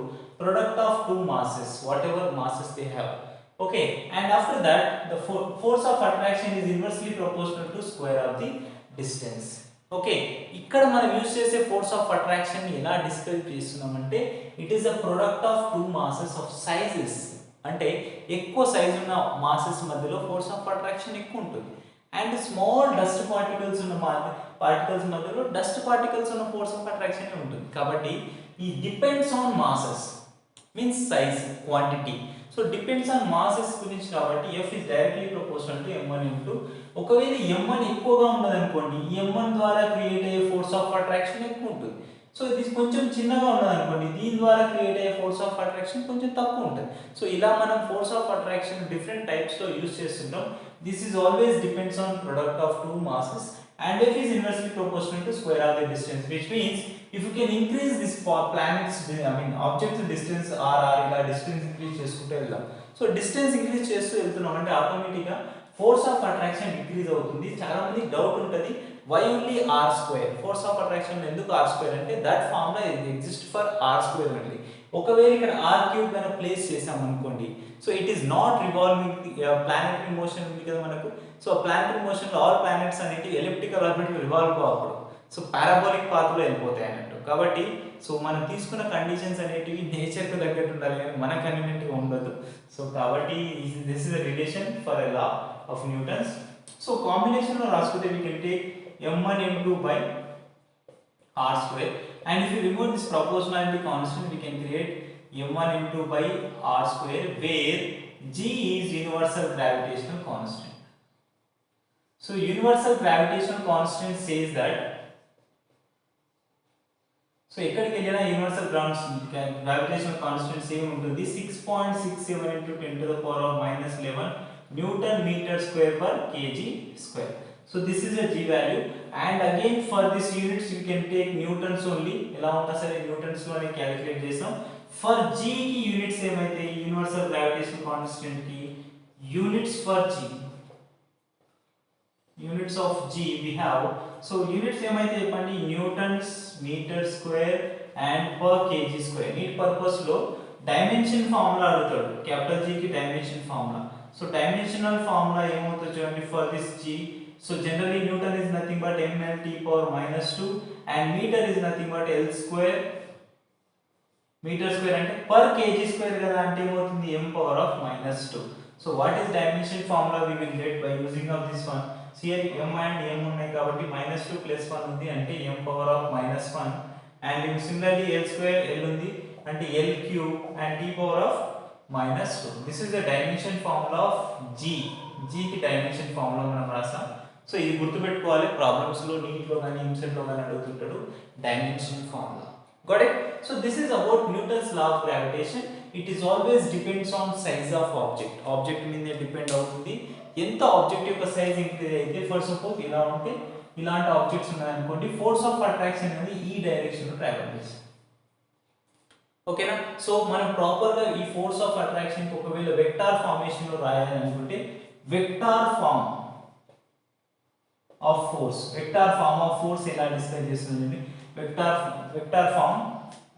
product of two masses, whatever masses they have. Okay, and after that the force of attraction is inversely proportional to square of the distance. Okay, ఇక్కడ మనం use చేసే force of attraction ఎలా describe చేస్తున్నామంటే, it is the product of two masses of sizes. అంటే ఎక్కువ size ఉన్న masses మధ్యలో force of attraction ఎక్కువ ఉంటుంది, అండ్ స్మాల్ డస్ట్ పార్టికల్స్ ఉన్న పార్టికల్స్ మధ్యలో డస్ట్ పార్టికల్స్ ఉన్న ఫోర్స్ ఆఫ్ అట్రాక్షన్ ఉంటుంది. కాబట్టి ఈ depends on masses means size, quantity. So depends on masses గురించి కాబట్టి F is directly proportional to m1 m2. ఒకవేళ m1 ఎక్కువగా ఉన్నది అనుకోండి, ఈ m1 ద్వారా క్రియేట్ అయ్యే ఫోర్స్ ఆఫ్ అట్రాక్షన్ ఎక్కువ ఉంటుంది. సో ఇది కొంచెం చిన్నగా ఉన్నది అనుకోండి, దీని ద్వారా క్రియేట్ అయ్యే ఫోర్స్ ఆఫ్ అట్రాక్షన్ కొంచెం తక్కువ ఉంటుంది. సో ఇలా మనం force of attraction different types లో యూజ్ చేస్తుంటాం. This is always depends on product of two masses and F is inversely proportional to square of the distance, which means if you can increase this planet's object's distance r ఇలా distance increase చేసుకుంటూ వెళ్దాం. So distance increase చేస్తూ వెళ్తున్నాం అంటే ఆటోమేటిక్గా force of attraction increase అవుతుంది. చాలా మంది డౌట్ ఉంటుంది, why only R square, force of attraction ఎందుకు ఆర్ స్క్వేర్ అంటే, that formula exist for R square only. ఒకవేళ ఇక్కడ ఆర్ క్యూబ్ కనుక ప్లేస్ చేసాం అనుకోండి, so it is not revolving, planetary motion ఉంది కదా మనకు. సో ప్లానెటరీ మోషన్ లో ఆల్ ప్లానెట్స్ అనేవి ఎలిప్టికల్ ఆర్బిట్ లో రివాల్వ్ కావప్పుడు సో పారాబోలిక్ పాత్ లో వెళ్ళిపోతాయి అన్నట్టు. కాబట్టి సో మనం తీసుకున్న కండిషన్స్ అనేటివి నేచర్ కు తగ్గట్టు ఉండాలి కానీ మన కన్వీనియంట్ గా ఉండదు. సో కాబట్టి this is the relation for a law of Newton's. So combination లో రాసుకుంటే we can take m1 m2 by r square, and if you remove this proportionality constant we can create m1 m2 by r square, where g is universal gravitational constant. So universal gravitational constant says that, so ఎక్కడికి వెళ్ళినా universal gravitational constant same ఉంటుంది, 6.67 into 10 to the power of minus 11 Newton meter square per kg square. So this is a g value, and again for this units you can take newtons only. ఎలా ఉన్నా సరే newtons లోనే calculate చేస్తాం. For g కి units ఏమైతే universal gravitational constant కి units for g, units of g we have. So units ఏమైతే చెప్పండి, newtons meter square and per KG square. NEET purpose లో డైమెన్షన్ ఫార్ములా అడుగుతాడు, క్యాపిటల్ g కి dimension formula. So dimensional formula ఏమవుతుంది చూడండి, for this g. So generally newton is nothing but ml t power -2 and meter is nothing but l square. Meter square అంటే per KG square కదా, అంటే ఏమవుతుంది m power of -2. So what is dimension formula we will get by using of this one. So here m and m ఉన్నాయి కాబట్టి -2 + 1 ఉంది అంటే m power of -1, and similarly l square l ఉంది అంటే l cube and t power of -2. This is the dimension formula of g. g కి dimension formula మనం రాసాం. So ఇది గుర్తుపెట్టుకోవాలి, ప్రాబ్లమ్స్ లో నీట్ లో గాని ఎంసెట్ లో గాని అడుగుతుంటాడు dimension formula. Got it? So this is about Newton's law of gravitation. It is always depends on size of object. Object మీద డిపెండ్ అవుతుంది. ఎంత ఆబ్జెక్ట్ యొక్క సైజ్ ఇంక్రీజ్ అయితే, ఫర్ సపోజ్ ఇలా ఉంటే ఇలాంటి ఆబ్జెక్ట్స్ ఉన్నాయనుకోండి, ఫోర్స్ ఆఫ్ అట్రాక్షన్ అనేది ఈ డైరెక్షన్ లో ట్రావెల్ చేస్తుంది. ఓకేనా? సో మనం ప్రాపర్ గా ఈ ఫోర్స్ ఆఫ్ అట్రాక్షన్ ఒకవేళ వెక్టార్ ఫార్మేషన్ లో రాయాలి అనుకుంటే, vector form of force, vector form of force ఎలా డిస్క్రైబ్ చేస్తుందండి, vector form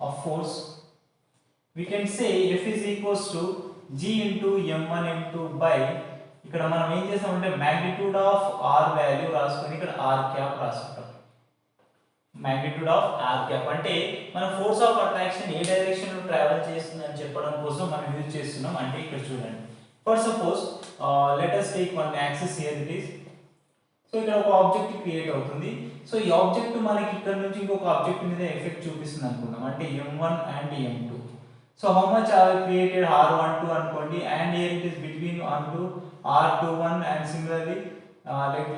of force we can say F is equals to g into m1 m2 by, ఇక్కడ మనం ఏం చేసామంటే మాగ్నిట్యూడ్ ఆఫ్ r వాల్యూ రాసుకొని ఇక్కడ r క్యాప్ రాసుకుంటాం. magnitude of r cap అంటే మన force of attraction A direction లో ట్రావెల్ చేస్తుంది అని చెప్పడం కోసం మనం యూజ్ చేస్తున్నాం. అంటే ఇక్కడ చూడండి, for suppose let us take one axis here it is. So ఇక్కడ ఒక ఆబ్జెక్ట్ క్రియేట్ అవుతుంది. సో ఈ ఆబ్జెక్ట్ మనకి ఇక్కడ నుంచి ఇంకొక ఆబ్జెక్ట్ మీద ఎఫెక్ట్ చూపిస్తుంది అనుకుందాం, అంటే m1 and m2. So how much are created r12 అనుకోండి, and here it is between r2 r21 and similarly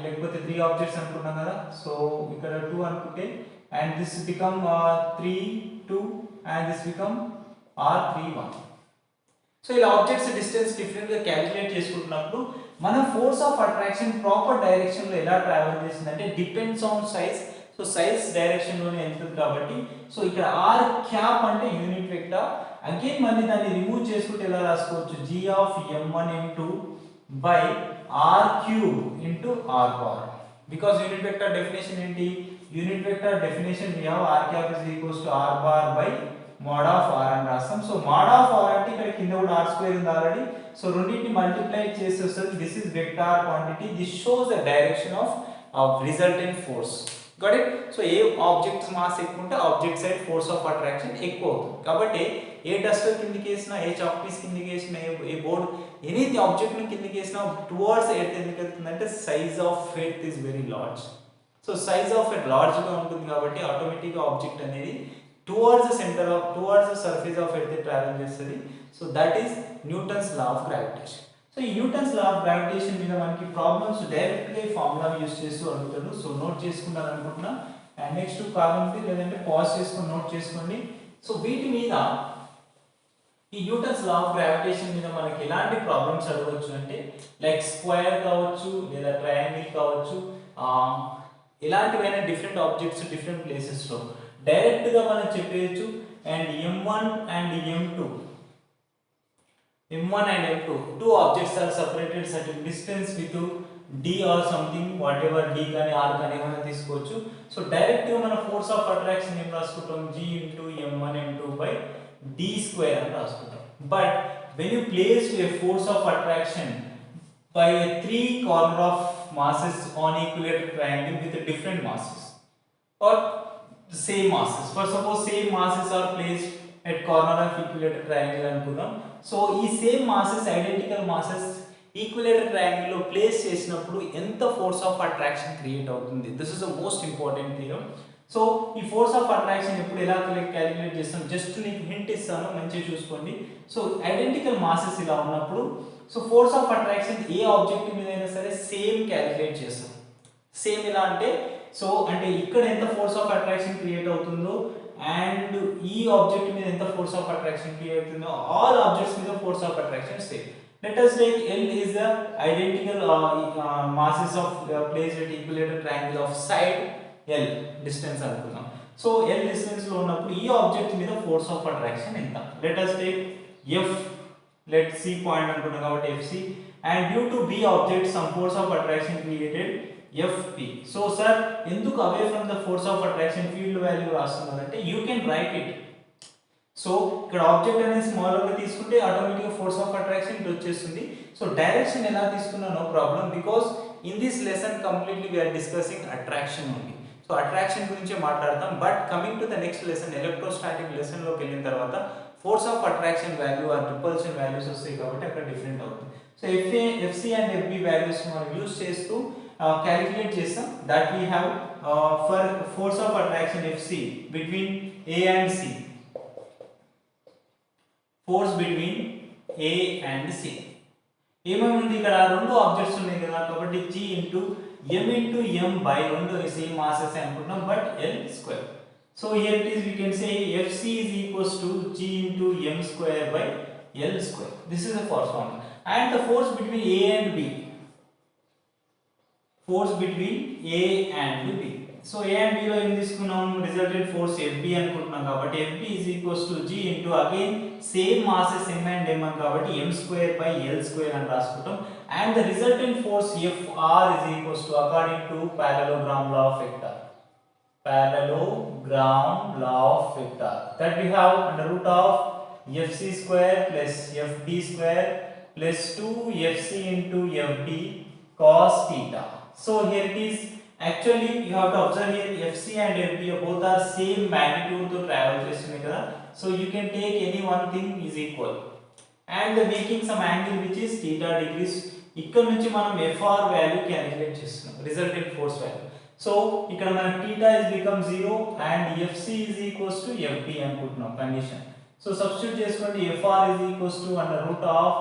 లేకపోతే 3 ఆబ్జెక్ట్స్ అనుకున్నాం కదా. సో ఇక్కడ 2 అనుకుంటే and this become 3 2 and this become r31. So ఇలా ఆబ్జెక్ట్స్ డిస్టెన్స్ డిఫరెంట్ గా calculate చేసుకుంటున్నప్పుడు మన force of attraction proper direction లో ఎలా ట్రావెల్ చేస్తుందంటే depends on size. So size direction లోనే వెళ్తుంది కాబట్టి సో ఇక్కడ ఆర్ క్యాప్ అంటే యూనిట్ వెక్టర్. అగైన్ మళ్ళీ దాన్ని రిమూవ్ చేసుకుంటే ఎలా రాసుకోవచ్చు, g of m1 m2 by r cube into r power. Because unit vector definition ఏంటి, unit vector definition we have r cap is equals to r bar by mod of r అని రాస్తాం. So mod of r అంటే ఇక్కడ కింద కూడా r square ఉంది already. So రెండింటిని multiply చేసి వస్తుంది. This is vector quantity, this shows the direction of resultant force. Got it. So A objects mass ఎక్కువ ఉంటే object side force of attraction ఎక్కువ అవుతుంది. కాబట్టి ఏ డస్టర్ కిందకి వేసినా, ఏ చాక్ పీస్ కిందకి వేసినా, ఏ బోర్డ్ ఎనీ ఆబ్జెక్ట్ ని కిందకి వేసినా టువర్డ్స్ ఎర్త్ ఎందుకు వెళ్తుందంటే size of earth is very large. So size of earth large గా ఉంటుంది కాబట్టి ఆటోమేటిక్ గా ఆబ్జెక్ట్ అనేది towards the surface of earth travel చేస్తుంది. So that is Newton's law of gravitation. So ఈ న్యూటన్స్ లా ఆఫ్ గ్రావిటేషన్ మీద మనకి problems direct గా ఈ ఫార్ములా యూస్ చేస్తూ అడుగుతాడు. సో నోట్ చేసుకుంటాను అనుకుంటున్నా, అండ్ నెక్స్ట్ కావాలంటే లేదంటే పాజ్ చేసుకొని నోట్ చేసుకోండి. సో వీటి మీద ఈ న్యూటన్స్ లా ఆఫ్ గ్రావిటేషన్ మీద మనకి ఎలాంటి ప్రాబ్లమ్స్ అడగవచ్చు అంటే లైక్ స్క్వేర్ కావచ్చు లేదా ట్రయాంగిల్ కావచ్చు, ఎలాంటివైనా డిఫరెంట్ ఆబ్జెక్ట్స్ డిఫరెంట్ ప్లేసెస్ లో డైరెక్ట్ గా మనం చెప్పేయచ్చు. And m1 and m2, two objects are separated certain distance with d or something, whatever d కానీ r కానీ ఏమైనా తీసుకోవచ్చు. సో డైరెక్ట్ గా మన ఫోర్స్ ఆఫ్ అట్రాక్షన్ ఏం రాసుకుంటాం, g into m1 m2 by d square అని రాసుకుంటాం. But when you place a force of attraction by a 3 corner of masses on equilateral triangle with different masses or same masses. For suppose same masses are placed at corner of equilateral triangle అనుకుందాం. So ఈ same masses identical masses equilateral triangle లో place చేసినప్పుడు ఎంత force of attraction create అవుతుంది. This is the most important theorem. So ఈ force of attraction ఎప్పుడు ఎలా calculate చేస్తాం, జస్ట్ నీకు హింట్ ఇస్తాను, మంచిగా చూసుకోండి. సో ఐడెంటికల్ మాసెస్ ఇలా ఉన్నప్పుడు so force of attraction A object మీద అయినా సరే సేమ్ క్యాలిక్యులేట్ చేస్తాం. సేమ్ ఎలా అంటే సో అంటే ఇక్కడ ఎంత ఫోర్స్ ఆఫ్ అట్రాక్షన్ క్రియేట్ అవుతుందో అండ్ ఈ ఆబ్జెక్ట్ మీద ఎంత ఫోర్స్ ఆఫ్ అట్రాక్షన్ క్రియేట్ అవుతుందో ఆల్ ఆబ్జెక్ట్స్ మీద force of attraction same. Let us take L is the identical masses of placed at equilateral triangle of side L distance అనుకుందాం. So L distance లో ఉన్నప్పుడు ఈ object మీద force of attraction ఎంత. Let us take F, let C point అనుకున్నాం కాబట్టి FC, and due to B object some force of attraction created FP. So sir ఎందుకు away from the force of attraction field value రాస్తున్నారంటే you can write it. So ఇక్కడ object అనేది small గా తీసుకుంటే automatic గా force of attraction ఇటు వచ్చేస్తుంది. So direction ఎలా తీసుకున్నా no problem, because in this lesson completely we are discussing attraction only. So attraction గురించి మాట్లాడతాం. But coming to the next lesson electrostatic lesson లోకి వెళ్ళిన తర్వాత force of attraction value or repulsion values వస్తాయి కాబట్టి అక్కడ డిఫరెంట్ అవుతుంది. So FC and FB values మనం యూజ్ చేస్తూ క్యాలిక్యులేట్ చేస్తాం. That we have for force of attraction FC between A and C, force between A and C. ఏమేమి ఉంది ఇక్కడ రెండు ఆబ్జెక్ట్స్ ఉన్నాయి కదా కాబట్టి g into m into m by రెండు సేమ్ మాసెస్ అనుకుంటున్నాం but l square. So here it is we can say fc is equals to g into m square by l square. This is the first one. And the force between a and b, force between a and b. So a and b లో ఏం తీసుకున్నాం, resultant force fb అనుకుంటున్నాం కాబట్టి fb is equals to g into again same masses m and m కాబట్టి m square by l square అని రాసుకుంటాం. and the resultant force fr is equals to according to parallelogram law of vector, parallelogram law of vector, that we have under root of fc square plus fb square plus 2 fc into fb cos theta. So here it is, Actually you have to observe here FC and FB both are same magnitude to travel చేస్తున్నాయి కదా. So you can take any one thing is equal and the making some angle which is theta degrees. ఇక్కడ నుంచి మనం FR value calculate చేస్తున్నాం resultant force value. So ఇక్కడ మన theta is become 0 and FC is equals to FB అనుకుంటున్నాం condition. So substitute చేసుకోండి FR is equals to under root of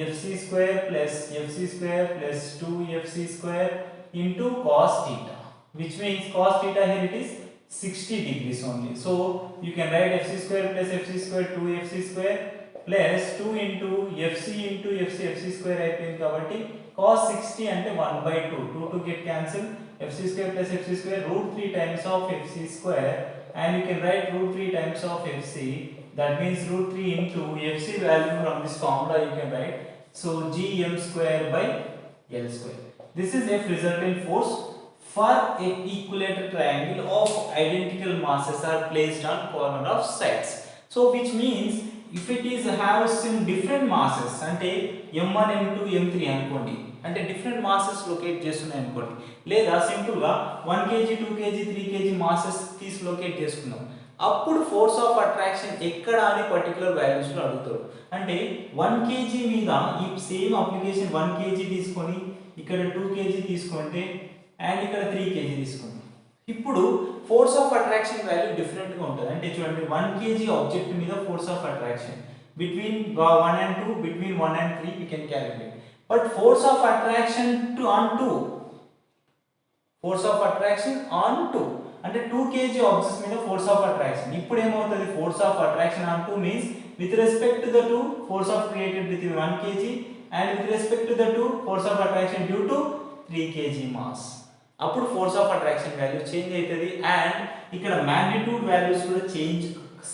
FC square plus FC square plus 2FC square into cos theta, which means cos theta here it is 60 degrees only. So you can write FC square plus FC square 2FC square plus 2 into FC square అయిపోయింది కాబట్టి cos 60 అంటే 1/2 2 get cancel FC square plus FC square root 3 times of FC square and you can write root 3 times of FC, that means root 3 into FC value from this formula you can write, so gm square by L square. This is F resultant force for a equilateral triangle of identical masses are placed on corner of sides. So which means if it is have some different masses అంటే m1 m2 m3 అనుకోండి, అంటే different masses locate చేస్తున్నాయి అనుకోండి, లేదా simple గా 1 kg 2 kg 3 kg masses తీసి locate చేసుకుందాం, అప్పుడు ఫోర్స్ ఆఫ్ అట్రాక్షన్ ఎక్కడ అని పర్టికులర్ వాల్యూస్ లో అడుగుతారు. అంటే 1 kg మీద ఈ సేమ్ అప్లికేషన్ 1 kg తీసుకొని ఇక్కడ 2 kg తీసుకుంటే అండ్ ఇక్కడ 3 kg తీసుకుందాం, ఇప్పుడు force of attraction value different గా ఉంటుంది. అంటే చూడండి 1 kg ఆబ్జెక్ట్ మీద force of attraction between 1 and 2 between 1 and 3 we can calculate, but force of attraction on 2 అంటే 2 kg ఆబ్జెక్ట్స్ మీద ఫోర్స్ ఆఫ్ అట్రాక్షన్, ఇప్పుడు ఏమవుతుంది force of attraction on 2 means with respect to the 2 force of created with 1 kg and with respect to the 2 force of attraction due to 3 kg mass, అప్పుడు force of attraction value change అవుతుంది and ఇక్కడ magnitude values కూడా change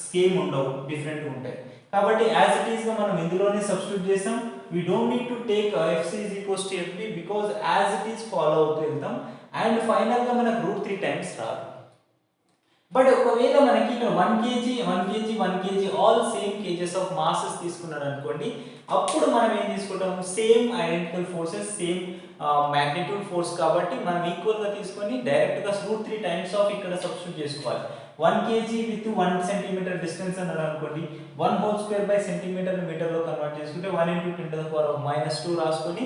same ఉండవు, different ఉంటాయి. కాబట్టి as it is గా మనం ఇందులోనే సబ్స్టిట్యూట్ చేసాం, we don't need to take FC is equals to FB because as it is follow అవుతూ వెళ్తాం అండ్ ఫైనల్ గా మనకు రూట్ 3 టైమ్స్ రాదు. బట్ ఒకవేళ మనకి ఇక్కడ 1 kg all same kgs of masses తీసుకున్నాడు అనుకోండి, అప్పుడు మనం ఏం తీసుకుంటాం same identical forces same magnitude force కాబట్టి మనం ఈక్వల్ గా తీసుకొని డైరెక్ట్ గా రూట్ 3 టైమ్స్ ఆఫ్ ఇక్కడ సబ్స్టిట్యూట్ చేసుకోవాలి. 1 kg with 1 cm డిస్టెన్స్ అన్నాడు అనుకోండి, 1 whole square by centimeter meter లో కన్వర్ట్ చేసుకుంటే 1 into 10 to the power of -2 రాసుకొని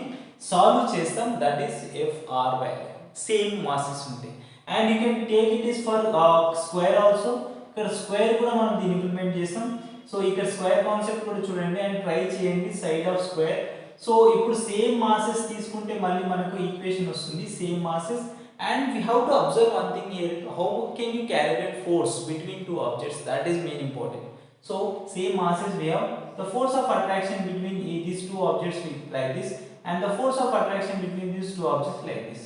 సాల్వ్ చేస్తాం, that is FR value same masses ఉంటాయి. And you can take it is for square also, ఇక్కడ square కూడా మనం దీన్ని ఇంప్లిమెంట్ చేస్తాం. సో ఇక్కడ స్క్వేర్ కాన్సెప్ట్ కూడా చూడండి అండ్ ట్రై చేయండి సైడ్ ఆఫ్ స్క్వేర్. సో ఇప్పుడు సేమ్ మాసెస్ తీసుకుంటే మళ్ళీ మనకు ఈక్వేషన్ వస్తుంది same masses. And we have to observe one thing here, how can you calculate force between two objects, that is main important. So same masses we have the force of attraction between these two objects like this and the force of attraction between these two objects like this,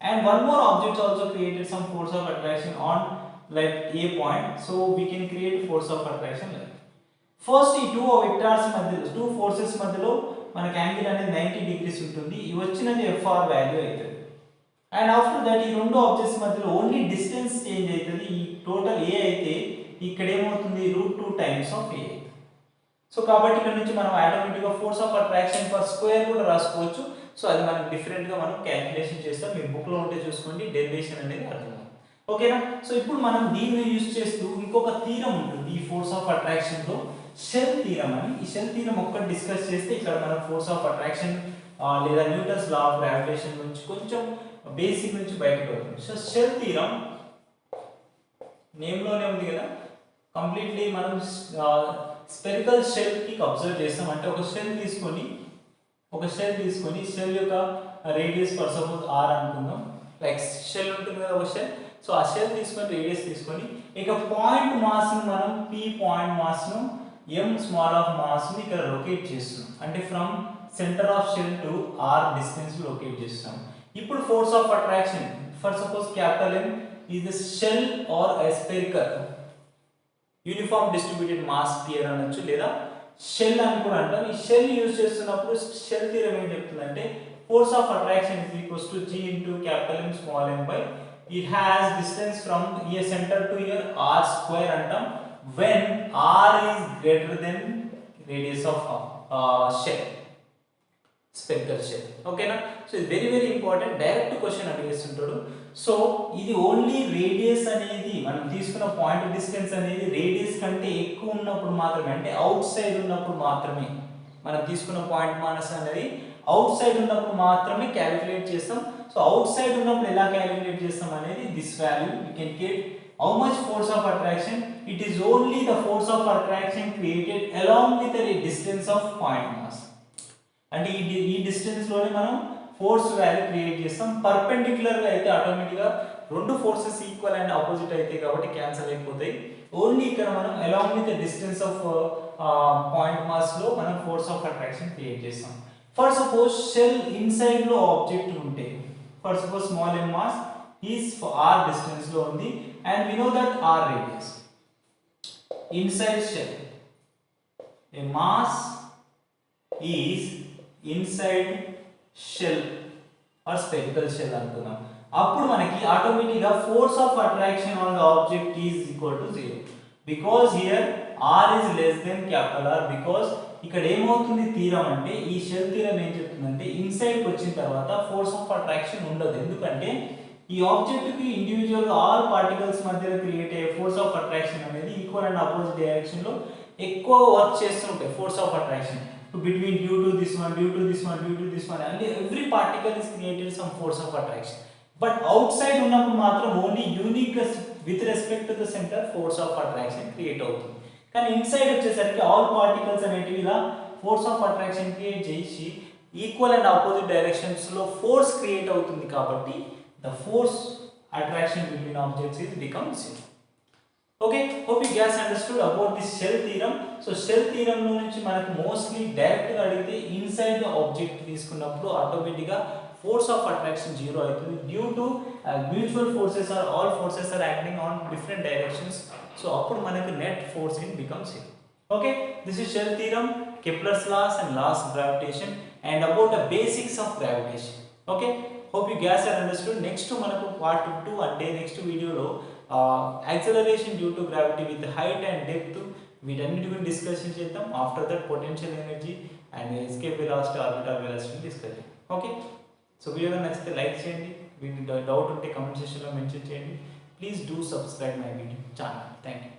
and one more object also created some force of attraction on like a point, so we can create force of attraction like first ఈ two vectors మధ్యలో two forces మధ్యలో మనకి angle అనేది 90 degrees ఉంటుంది, ఈ వచ్చినది FR value అవుతుంది. And after that ఈ రెండు ఆబ్జెక్ట్స్ మధ్యలో ఓన్లీ డిస్టెన్స్ చేంజ్ అవుతుంది, ఈ టోటల్ ఏ అయితే ఇక్కడ ఏమవుతుంది root 2 times of A. So కాబట్టి ఇక్కడ నుంచి మనం ఆటోమేటిక్ గా force of attraction for square కూడా రాసుకోవచ్చు. సో అది మనం డిఫరెంట్ గా మనం క్యాలిక్యులేషన్ చేస్తాం, మీ బుక్ లో ఉంటే చూసుకోండి డెరివేషన్ అనేది అర్థమవుతుంది. ఓకేనా? సో ఇప్పుడు మనం దీన్ని యూజ్ చేస్తూ ఇంకొక థీరం ఉంటుంది ఈ ఫోర్స్ ఆఫ్ అట్రాక్షన్ లో, షెల్ థీరం అని. ఈ షెల్ థీరం ఒక్కటి డిస్కస్ చేస్తే ఇక్కడ మనం ఫోర్స్ ఆఫ్ అట్రాక్షన్ లేదా న్యూటన్స్ లా ఆఫ్ గ్రావిటేషన్ నుంచి కొంచెం బేసిక్ నుంచి బయటకు వస్తుంది. సో షెల్ థీరం నేమ్ లోనే ఉంది కదా, కంప్లీట్లీ మనం స్పెరికల్ షెల్ కి అబ్జర్వ్ చేస్తాం. అంటే ఒక షెల్ తీసుకొని షెల్ యొక్క రేడియస్ ఫర్ సపోజ్ r అనుకుందాం, లైక్ షెల్ ఉంటుంది కదా ఒక షెల్. సో ఆ షెల్ తీసుకొని రేడియస్ తీసుకొని ఇక పాయింట్ మాస్ ను మనం p పాయింట్ మాస్ ను m స్మాల్ ఆఫ్ మాస్ ని ఇక్కడ లొకేట్ చేస్తున్నాం, అంటే from centre of shell to r distance locate చేస్తాం. ఇప్పుడు force of attraction for suppose capital M is the shell or a spherical uniform distributed mass sphere అనొచ్చు, లేదా shell అని కూడా అంటాం. ఈ షెల్ యూజ్ చేస్తున్నప్పుడు షెల్ థియరం ఏం చెప్తుందంటే force of attraction is equals to g into capital M small m by it has distance from a center to here r square అంటాం when r is greater than radius of shell. Spherical shape. ఓకేనా? So ఇది very important, direct question అడిగేస్తుంటాడు. So ఇది only radius అనేది మనం తీసుకున్న point distance అనేది radius కంటే ఎక్కువ ఉన్నప్పుడు మాత్రమే, అంటే అవుట్ సైడ్ ఉన్నప్పుడు మాత్రమే మనం తీసుకున్న పాయింట్ మాస్ అనేది అవుట్ సైడ్ ఉన్నప్పుడు మాత్రమే క్యాలిక్యులేట్ చేస్తాం. సో అవుట్ సైడ్ ఉన్నప్పుడు ఎలా క్యాలిక్యులేట్ చేస్తాం అనేది this value you can get how much force of attraction. It is only the force of attraction created along with the distance of point mass. అంటే ఈ distance లోనే మనం force value create చేస్తాం. Perpendicular గా అయితే automatic గా రెండు forces equal and opposite అయితే కాబట్టి క్యాన్సిల్ అయిపోతాయి. ఓన్లీ ఇక్కడ మనం along with the distance of point mass లో మనం ఫోర్స్ ఆఫ్ అట్రాక్షన్ క్రియేట్ చేస్తాం. ఫర్ సపోజ్ షెల్ ఇన్సైడ్ లో ఆబ్జెక్ట్ ఉంటే, for suppose small m mass is r distance లో ఉంది and we know that r radius. Inside shell a mass is inside shell or spherical shell అనుకుందాం. అప్పుడు మనకి automatic గా force of attraction on the object is equal to 0 because here r is less than capital R. Because ఇక్కడ ఏమవుతుంది theorem అంటే, ఈ shell theorem ఏం చెప్తుందంటే ఇన్సైడ్ కి వచ్చిన తర్వాత ఫోర్స్ ఆఫ్ అట్రాక్షన్ ఉండదు. ఎందుకంటే ఈ ఆబ్జెక్ట్ కి ఇండివిజువల్ ఆల్ పార్టికల్స్ మధ్య క్రియేట్ అయ్యే ఫోర్స్ ఆఫ్ అట్రాక్షన్ అనేది ఈక్వల్ అండ్ ఆపోజిట్ డైరెక్షన్ లో ఎక్కువ వర్క్ చేస్తుంటాయి. Force of attraction between due to this one, due to this one, due to this one, and every particle is created some force of attraction. But outside ఉన్నప్పుడు మాత్రం only unique with respect to the centre force of attraction create అవుతుంది. కానీ inside వచ్చేసరికి all particles అనేటివి ఇలా force of attraction create చేసి equal and opposite directions లో force create అవుతుంది. కాబట్టి the force attraction between objects is becomes 0. Okay, hope you guys understood about this shell theorem. So shell theorem లో నుంచి మనకు mostly direct గా అడిగితే inside the object తీసుకున్నప్పుడు ఆటోమేటిక్ గా ఫోర్స్ ఆఫ్ అట్రాక్షన్ 0 అవుతుంది due to mutual forces or all forces or acting on different directions. So అప్పుడు మనకు net force in becomes 0. Okay, this is shell theorem, Kepler's laws and laws of gravitation and about the basics of gravitation. Okay, hope you guys are understood. Next మనకు part 2 అంటే next వీడియోలో acceleration due to gravity with height and depth వీటన్నిటి గురించి discussion చేద్దాం. After that potential energy and escape velocity, orbital velocity discuss చేద్దాం. Okay, so video నచ్చితే like చేయండి, మీకు డౌట్ ఉంటే కామెంట్ సెక్షన్లో మెన్షన్ చేయండి. Please do subscribe my video channel. Thank you.